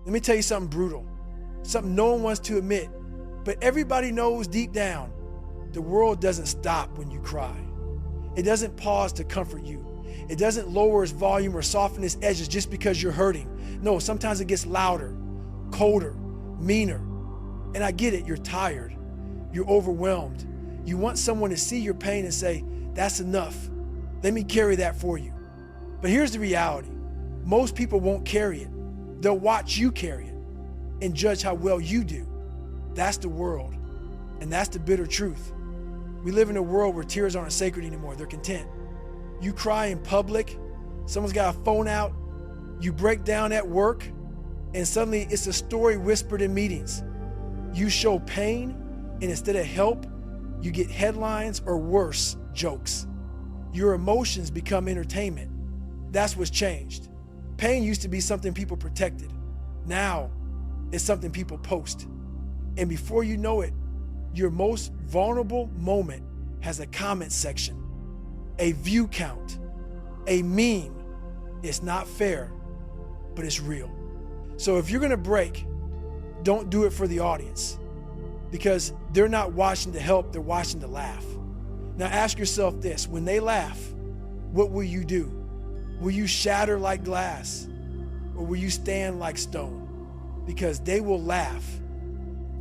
Let me tell you something brutal, something no one wants to admit, but everybody knows deep down, the world doesn't stop when you cry. It doesn't pause to comfort you. It doesn't lower its volume or soften its edges just because you're hurting. No, sometimes it gets louder, colder, meaner. And I get it, you're tired, you're overwhelmed. You want someone to see your pain and say, that's enough. Let me carry that for you. But here's the reality. Most people won't carry it. They'll watch you carry it and judge how well you do. That's the world. And that's the bitter truth. We live in a world where tears aren't sacred anymore. They're content. You cry in public, someone's got a phone out, you break down at work, and suddenly it's a story whispered in meetings. You show pain, and instead of help, you get headlines or worse, jokes. Your emotions become entertainment. That's what's changed. Pain used to be something people protected. Now, it's something people post. And before you know it, your most vulnerable moment has a comment section, a view count, a meme. It's not fair, but it's real. So if you're gonna break, don't do it for the audience, because they're not watching to help, they're watching to laugh. Now ask yourself this, when they laugh, what will you do? Will you shatter like glass, or will you stand like stone? Because they will laugh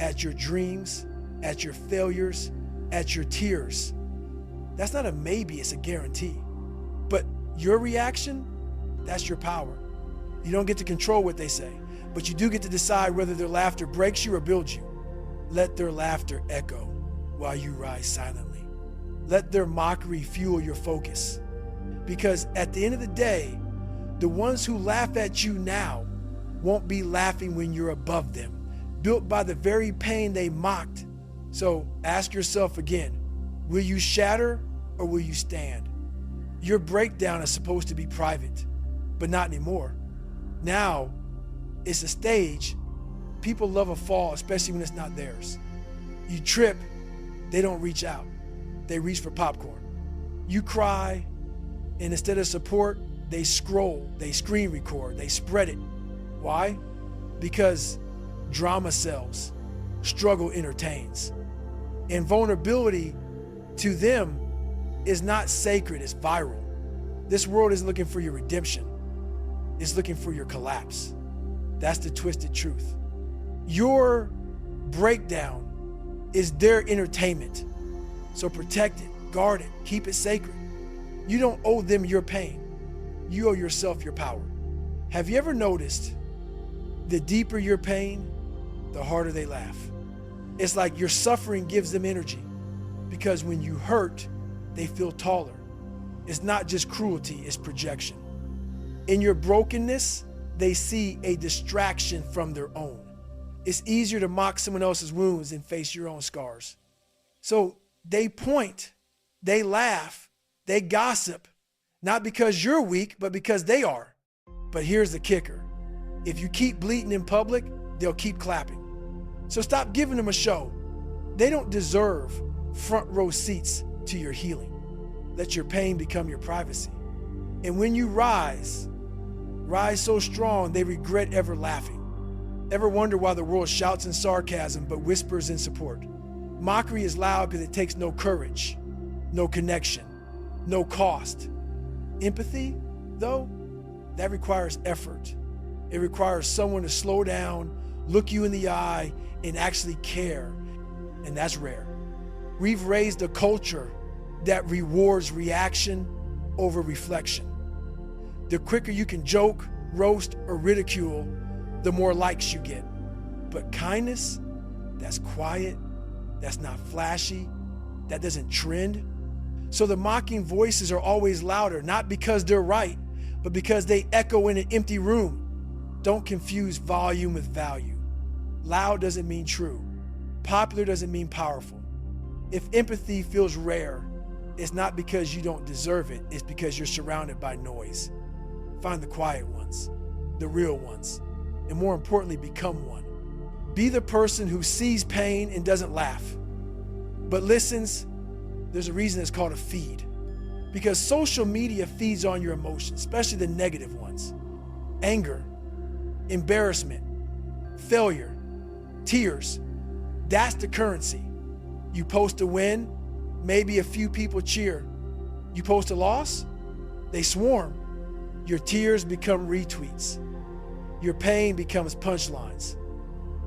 at your dreams, at your failures, at your tears. That's not a maybe, it's a guarantee. But your reaction, that's your power. You don't get to control what they say, but you do get to decide whether their laughter breaks you or builds you. Let their laughter echo while you rise silently. Let their mockery fuel your focus. Because at the end of the day, the ones who laugh at you now won't be laughing when you're above them, built by the very pain they mocked. So ask yourself again, will you shatter or will you stand? Your breakdown is supposed to be private, but not anymore. Now, it's a stage. People love a fall, especially when it's not theirs. You trip, they don't reach out. They reach for popcorn. You cry, and instead of support, they scroll, they screen record, they spread it. Why? Because drama sells, struggle entertains. And vulnerability to them is not sacred, it's viral. This world is looking for your redemption. It's looking for your collapse. That's the twisted truth. Your breakdown is their entertainment. So protect it, guard it, keep it sacred. You don't owe them your pain. You owe yourself your power. Have you ever noticed the deeper your pain, the harder they laugh? It's like your suffering gives them energy, because when you hurt, they feel taller. It's not just cruelty, it's projection. In your brokenness, they see a distraction from their own. It's easier to mock someone else's wounds than face your own scars. So they point, they laugh, they gossip, not because you're weak, but because they are. But here's the kicker. If you keep bleeding in public, they'll keep clapping. So stop giving them a show. They don't deserve front row seats to your healing. Let your pain become your privacy. And when you rise so strong they regret ever laughing. Ever wonder why the world shouts in sarcasm but whispers in support? Mockery is loud because it takes no courage, no connection, no cost. Empathy, though, that requires effort. It requires someone to slow down, look you in the eye, and actually care. And that's rare. We've raised a culture that rewards reaction over reflection. The quicker you can joke, roast, or ridicule, the more likes you get. But kindness, that's quiet, that's not flashy, that doesn't trend. So the mocking voices are always louder, not because they're right, but because they echo in an empty room. Don't confuse volume with value. Loud doesn't mean true. Popular doesn't mean powerful. If empathy feels rare, it's not because you don't deserve it, it's because you're surrounded by noise. Find the quiet ones, the real ones, and more importantly, become one. Be the person who sees pain and doesn't laugh, but listens. There's a reason it's called a feed. Because social media feeds on your emotions, especially the negative ones. Anger, embarrassment, failure, tears. That's the currency. You post a win, maybe a few people cheer. You post a loss, they swarm. Your tears become retweets. Your pain becomes punchlines.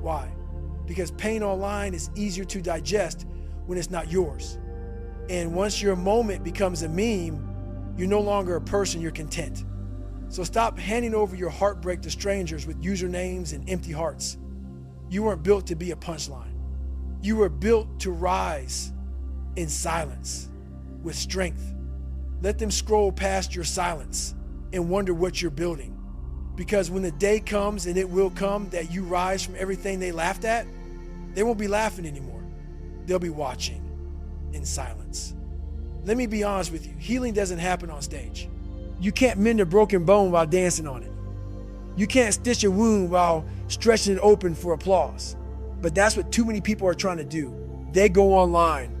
Why? Because pain online is easier to digest when it's not yours. And once your moment becomes a meme, you're no longer a person, you're content. So stop handing over your heartbreak to strangers with usernames and empty hearts. You weren't built to be a punchline. You were built to rise in silence with strength. Let them scroll past your silence and wonder what you're building. Because when the day comes, and it will come, that you rise from everything they laughed at, they won't be laughing anymore. They'll be watching in silence. Let me be honest with you. Healing doesn't happen on stage. You can't mend a broken bone while dancing on it. You can't stitch a wound while stretching it open for applause. But that's what too many people are trying to do. They go online,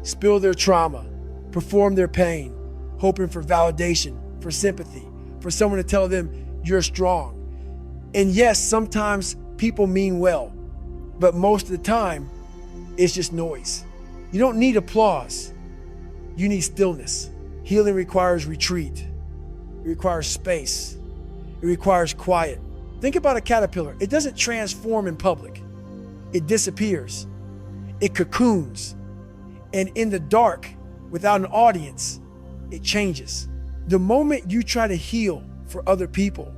spill their trauma, perform their pain, hoping for validation, for sympathy, for someone to tell them you're strong. And yes, sometimes people mean well, but most of the time, it's just noise. You don't need applause. You need stillness. Healing requires retreat. It requires space. It requires quiet. Think about a caterpillar. It doesn't transform in public. It disappears. It cocoons. And in the dark, without an audience, it changes. The moment you try to heal for other people,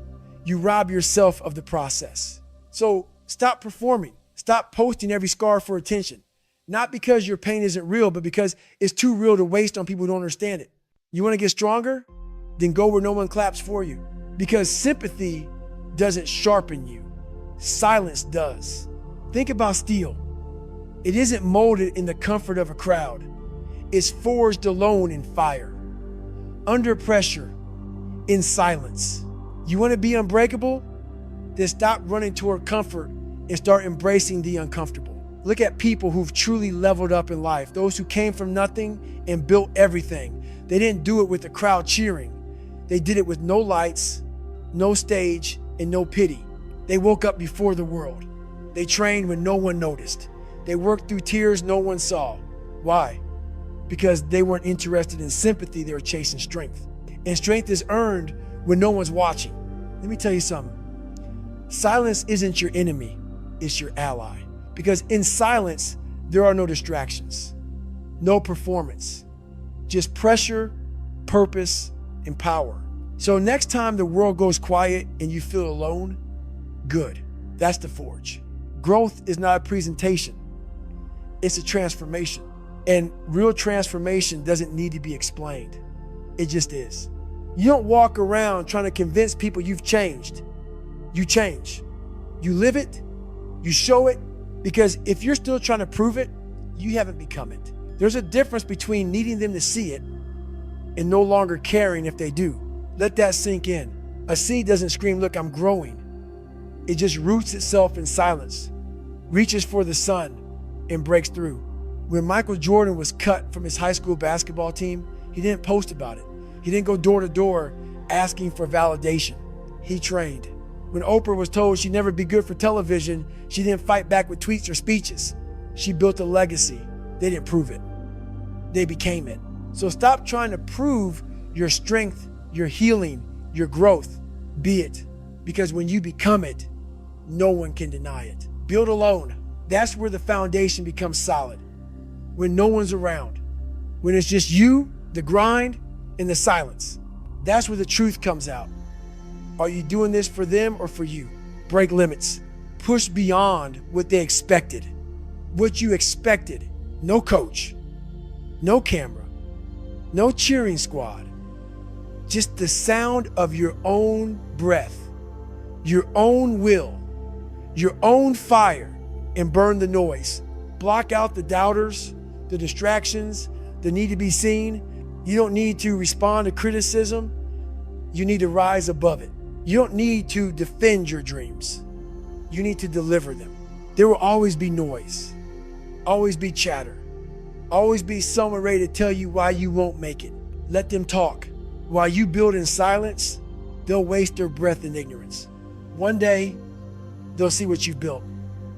you rob yourself of the process. So stop performing. Stop posting every scar for attention. Not because your pain isn't real, but because it's too real to waste on people who don't understand it. You want to get stronger? Then go where no one claps for you. Because sympathy doesn't sharpen you. Silence does. Think about steel. It isn't molded in the comfort of a crowd. It's forged alone in fire, under pressure, in silence. You want to be unbreakable? Then stop running toward comfort and start embracing the uncomfortable. Look at people who've truly leveled up in life, those who came from nothing and built everything. They didn't do it with the crowd cheering. They did it with no lights, no stage, and no pity. They woke up before the world. They trained when no one noticed. They worked through tears no one saw. Why? Because they weren't interested in sympathy, they were chasing strength. And strength is earned when no one's watching. Let me tell you something. Silence isn't your enemy, it's your ally. Because in silence, there are no distractions, no performance, just pressure, purpose, and power. So next time the world goes quiet and you feel alone, good. That's the forge. Growth is not a presentation. It's a transformation. And real transformation doesn't need to be explained. It just is. You don't walk around trying to convince people you've changed. You change. You live it. You show it. Because if you're still trying to prove it, you haven't become it. There's a difference between needing them to see it and no longer caring if they do. Let that sink in. A seed doesn't scream, look, I'm growing. It just roots itself in silence, reaches for the sun, and breaks through. When Michael Jordan was cut from his high school basketball team, he didn't post about it. He didn't go door to door asking for validation. He trained. When Oprah was told she'd never be good for television, she didn't fight back with tweets or speeches. She built a legacy. They didn't prove it. They became it. So stop trying to prove your strength, your healing, your growth. Be it. Because when you become it, no one can deny it. Build alone. That's where the foundation becomes solid. When no one's around. When it's just you, the grind, and the silence. That's where the truth comes out. Are you doing this for them or for you? Break limits. Push beyond what they expected. What you expected. No coach. No camera. No cheering squad. Just the sound of your own breath. Your own will. Your own fire. And burn the noise. Block out the doubters, the distractions, the need to be seen. You don't need to respond to criticism. You need to rise above it. You don't need to defend your dreams. You need to deliver them. There will always be noise, always be chatter, always be someone ready to tell you why you won't make it. Let them talk. While you build in silence, they'll waste their breath in ignorance. One day, they'll see what you've built.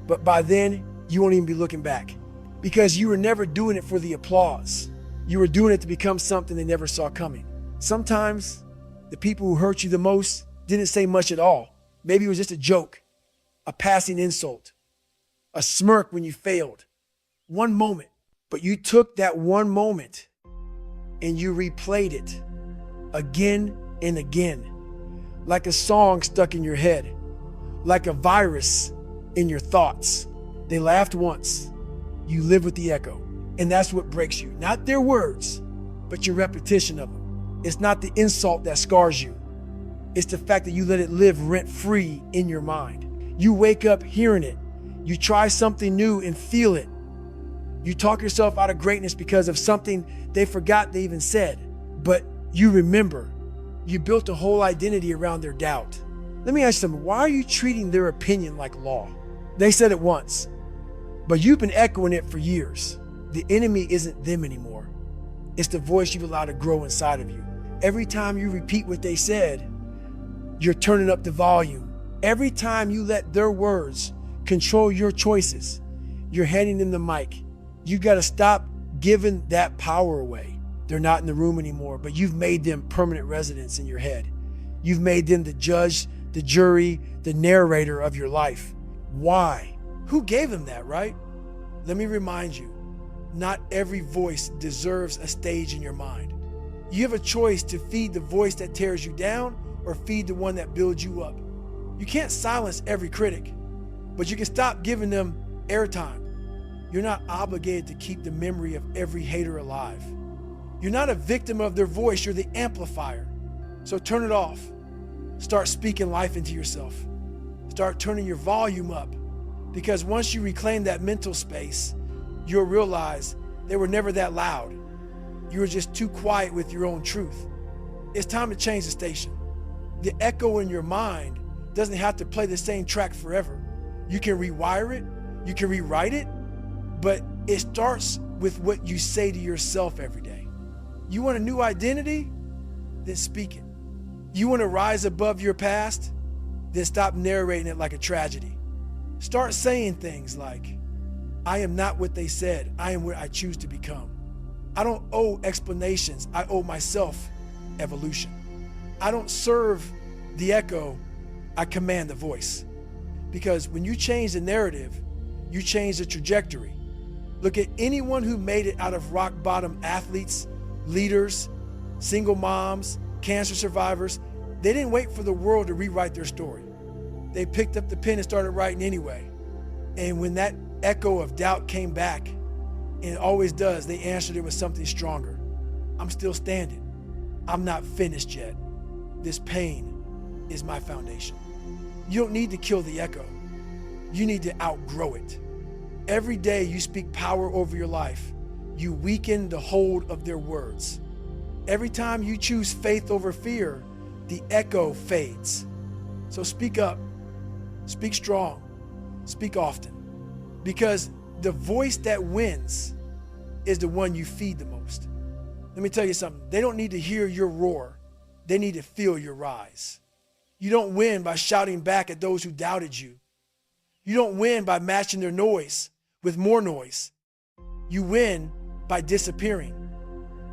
But by then, you won't even be looking back, because you were never doing it for the applause. You were doing it to become something they never saw coming. Sometimes the people who hurt you the most didn't say much at all. Maybe it was just a joke, a passing insult, a smirk when you failed. One moment. But you took that one moment and you replayed it again and again, like a song stuck in your head, like a virus in your thoughts. They laughed once. You live with the echo. And that's what breaks you. Not their words, but your repetition of them. It's not the insult that scars you. It's the fact that you let it live rent-free in your mind. You wake up hearing it. You try something new and feel it. You talk yourself out of greatness because of something they forgot they even said. But you remember. You built a whole identity around their doubt. Let me ask you something. Why are you treating their opinion like law? They said it once, but you've been echoing it for years. The enemy isn't them anymore. It's the voice you've allowed to grow inside of you. Every time you repeat what they said, you're turning up the volume. Every time you let their words control your choices, you're handing them the mic. You got to stop giving that power away. They're not in the room anymore, but you've made them permanent residents in your head. You've made them the judge, the jury, the narrator of your life. Why? Who gave them that, right? Let me remind you, not every voice deserves a stage in your mind. You have a choice to feed the voice that tears you down or feed the one that builds you up. You can't silence every critic, but you can stop giving them airtime. You're not obligated to keep the memory of every hater alive. You're not a victim of their voice, you're the amplifier. So turn it off. Start speaking life into yourself. Start turning your volume up, because once you reclaim that mental space, you'll realize they were never that loud. You were just too quiet with your own truth. It's time to change the station. The echo in your mind doesn't have to play the same track forever. You can rewire it, you can rewrite it, but it starts with what you say to yourself every day. You want a new identity? Then speak it. You want to rise above your past? Then stop narrating it like a tragedy. Start saying things like, I am not what they said. I am what I choose to become. I don't owe explanations. I owe myself evolution. I don't serve the echo. I command the voice. Because when you change the narrative, you change the trajectory. Look at anyone who made it out of rock bottom athletes, leaders, single moms, cancer survivors. They didn't wait for the world to rewrite their story. They picked up the pen and started writing anyway. And when that echo of doubt came back, and it always does, they answered it with something stronger. I'm still standing. I'm not finished yet. This pain is my foundation. You don't need to kill the echo. You need to outgrow it. Every day you speak power over your life, you weaken the hold of their words. Every time you choose faith over fear, the echo fades. So speak up, speak strong, speak often, because the voice that wins is the one you feed the most. Let me tell you something. They don't need to hear your roar. They need to feel your rise. You don't win by shouting back at those who doubted you. You don't win by matching their noise with more noise. You win by disappearing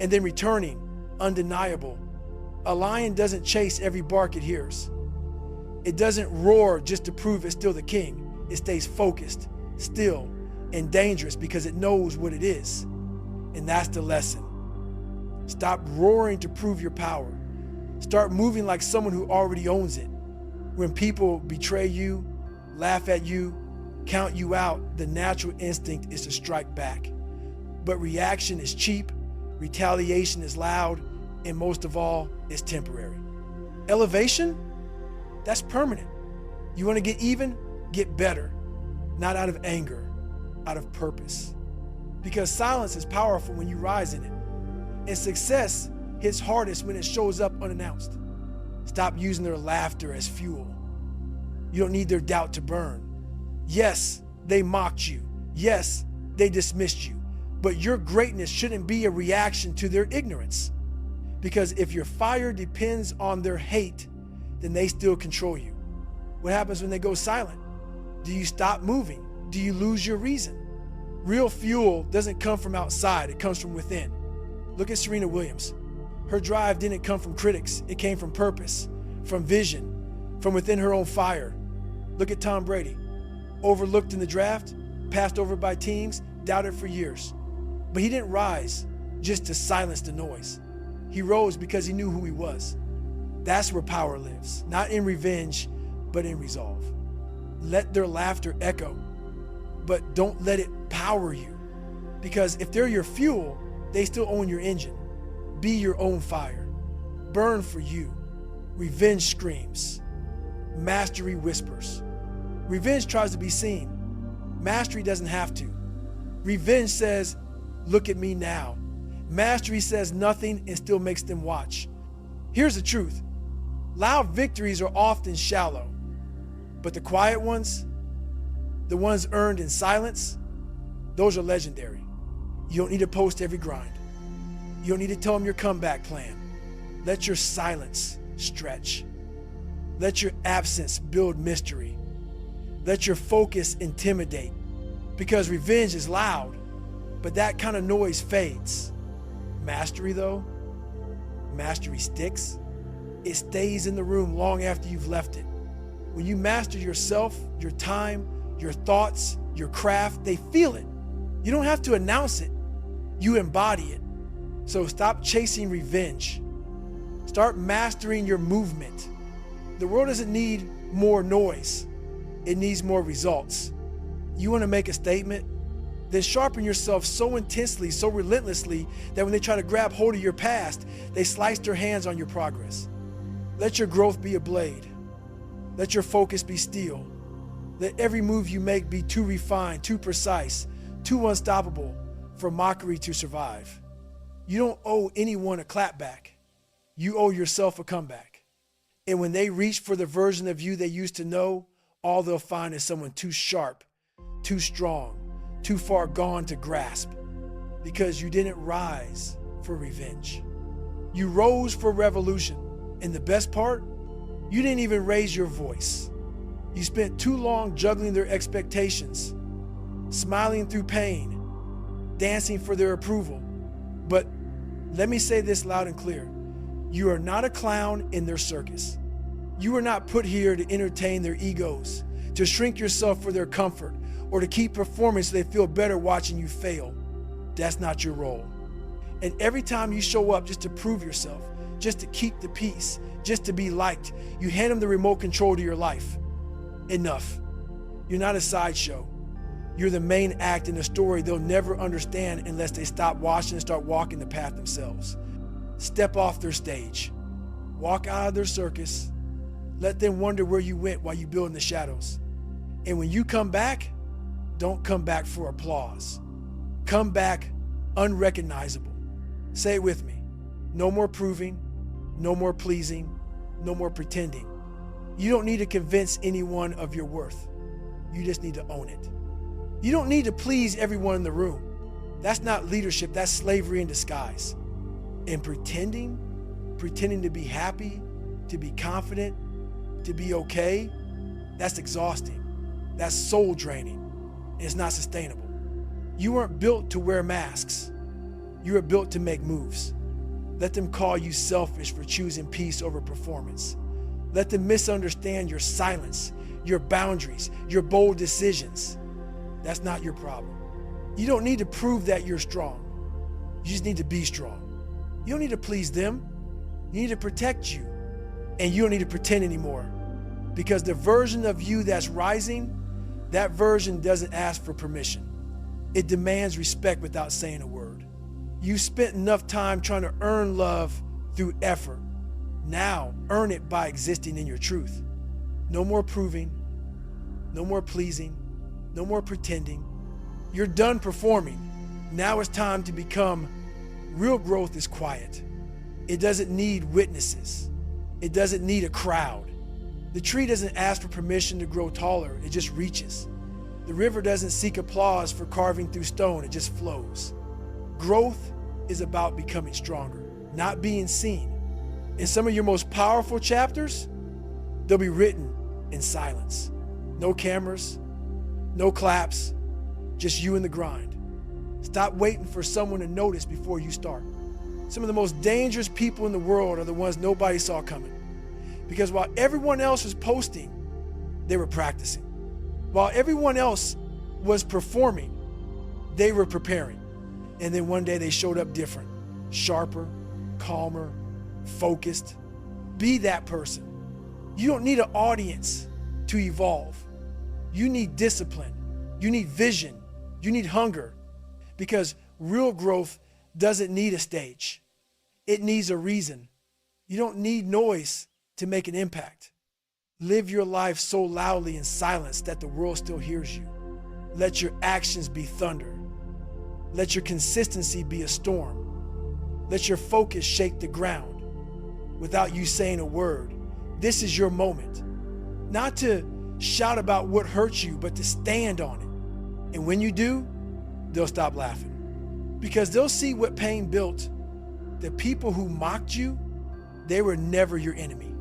and then returning undeniable. A lion doesn't chase every bark it hears. It doesn't roar just to prove it's still the king. It stays focused, still, and dangerous because it knows what it is. And that's the lesson. Stop roaring to prove your power. Start moving like someone who already owns it. When people betray you, laugh at you, count you out, the natural instinct is to strike back. But reaction is cheap, retaliation is loud, and most of all, it's temporary. Elevation? That's permanent. You want to get even? Get better. Not out of anger, out of purpose. Because silence is powerful when you rise in it. And success hits hardest when it shows up unannounced. Stop using their laughter as fuel. You don't need their doubt to burn. Yes, they mocked you. Yes, they dismissed you. But your greatness shouldn't be a reaction to their ignorance. Because if your fire depends on their hate, then they still control you. What happens when they go silent? Do you stop moving? Do you lose your reason? Real fuel doesn't come from outside, it comes from within. Look at Serena Williams. Her drive didn't come from critics, it came from purpose, from vision, from within her own fire. Look at Tom Brady. Overlooked in the draft, passed over by teams, doubted for years. But he didn't rise just to silence the noise. He rose because he knew who he was. That's where power lives, not in revenge, but in resolve. Let their laughter echo, but don't let it power you. Because if they're your fuel, they still own your engine. Be your own fire. Burn for you. Revenge screams. Mastery whispers. Revenge tries to be seen. Mastery doesn't have to. Revenge says, look at me now. Mastery says nothing and still makes them watch. Here's the truth. Loud victories are often shallow, but the quiet ones, the ones earned in silence, those are legendary. You don't need to post every grind. You don't need to tell them your comeback plan. Let your silence stretch. Let your absence build mystery. Let your focus intimidate. Because revenge is loud, but that kind of noise fades. Mastery though, mastery sticks. It stays in the room long after you've left it. When you master yourself, your time, your thoughts, your craft, they feel it. You don't have to announce it. You embody it. So stop chasing revenge. Start mastering your movement. The world doesn't need more noise. It needs more results. You want to make a statement? Then sharpen yourself so intensely, so relentlessly, that when they try to grab hold of your past, they slice their hands on your progress. Let your growth be a blade. Let your focus be steel. Let every move you make be too refined, too precise, too unstoppable for mockery to survive. You don't owe anyone a clapback. You owe yourself a comeback. And when they reach for the version of you they used to know, all they'll find is someone too sharp, too strong, too far gone to grasp. Because you didn't rise for revenge. You rose for revolution. And the best part, you didn't even raise your voice. You spent too long juggling their expectations, smiling through pain, dancing for their approval. But let me say this loud and clear. You are not a clown in their circus. You are not put here to entertain their egos, to shrink yourself for their comfort, or to keep performing so they feel better watching you fail. That's not your role. And every time you show up just to prove yourself, just to keep the peace, just to be liked, you hand them the remote control to your life. Enough. You're not a sideshow. You're the main act in a story they'll never understand unless they stop watching and start walking the path themselves. Step off their stage. Walk out of their circus. Let them wonder where you went while you build in the shadows. And when you come back, don't come back for applause. Come back unrecognizable. Say it with me. No more proving, no more pleasing, no more pretending. You don't need to convince anyone of your worth. You just need to own it. You don't need to please everyone in the room. That's not leadership, that's slavery in disguise. And pretending to be happy, to be confident, to be okay, that's exhausting. That's soul draining. And it's not sustainable. You weren't built to wear masks. You were built to make moves. Let them call you selfish for choosing peace over performance. Let them misunderstand your silence, your boundaries, your bold decisions. That's not your problem. You don't need to prove that you're strong. You just need to be strong. You don't need to please them. You need to protect you. And you don't need to pretend anymore. Because the version of you that's rising, that version doesn't ask for permission. It demands respect without saying a word. You spent enough time trying to earn love through effort. Now, earn it by existing in your truth. No more proving, no more pleasing, no more pretending. You're done performing. Now it's time to become. Real growth is quiet. It doesn't need witnesses. It doesn't need a crowd. The tree doesn't ask for permission to grow taller. It just reaches. The river doesn't seek applause for carving through stone. It just flows. Growth is about becoming stronger, not being seen. And some of your most powerful chapters, they'll be written in silence. No cameras, No claps, just you and the grind. Stop waiting for someone to notice before you start. Some of the most dangerous people in the world are the ones nobody saw coming. Because while everyone else was posting, they were practicing. While everyone else was performing, they were preparing. And then one day they showed up different, sharper, calmer, focused. Be that person. You don't need an audience to evolve. You need discipline. You need vision. You need hunger. Because real growth doesn't need a stage. It needs a reason. You don't need noise to make an impact. Live your life so loudly in silence that the world still hears you. Let your actions be thunder. Let your consistency be a storm. Let your focus shake the ground without you saying a word. This is your moment. Not to shout about what hurts you, but to stand on it. And when you do, they'll stop laughing. Because they'll see what pain built. The people who mocked you, they were never your enemy.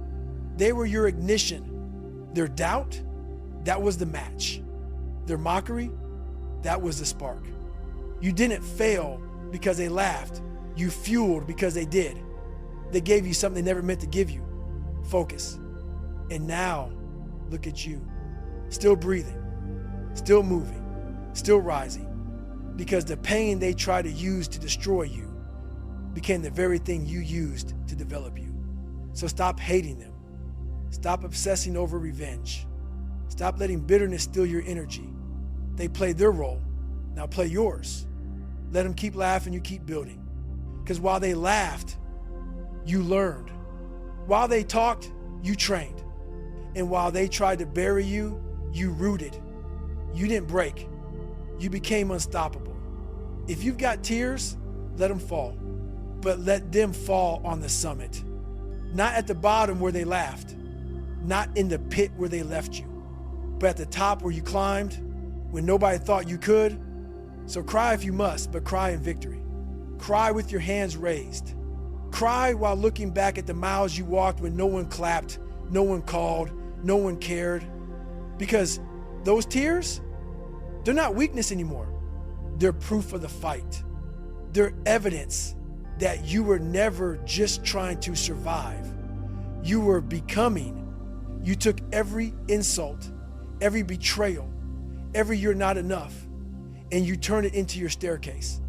They were your ignition. Their doubt, that was the match. Their mockery, that was the spark. You didn't fail because they laughed. You fueled because they did. They gave you something they never meant to give you. Focus. And now, look at you. Still breathing, still moving, still rising. Because the pain they tried to use to destroy you became the very thing you used to develop you. So stop hating them. Stop obsessing over revenge. Stop letting bitterness steal your energy. They played their role. Now play yours. Let them keep laughing, you keep building. Because while they laughed, you learned. While they talked, you trained. And while they tried to bury you, you rooted. You didn't break. You became unstoppable. If you've got tears, let them fall. But let them fall on the summit. Not at the bottom where they laughed. Not in the pit where they left you. But at the top where you climbed, when nobody thought you could. So cry if you must, but cry in victory. Cry with your hands raised. Cry while looking back at the miles you walked when no one clapped, no one called, no one cared. Because those tears, they're not weakness anymore. They're proof of the fight. They're evidence that you were never just trying to survive. You were becoming. You took every insult, every betrayal, every you're not enough, and you turned it into your staircase.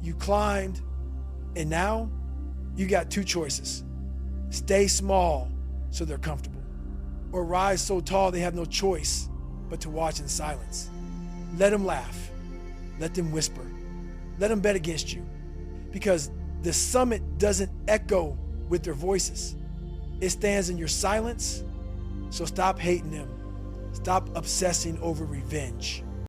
You climbed, and now you got two choices. Stay small so they're comfortable, or rise so tall they have no choice but to watch in silence. Let them laugh. Let them whisper. Let them bet against you. Because the summit doesn't echo with their voices. It stands in your silence. So stop hating them. Stop obsessing over revenge.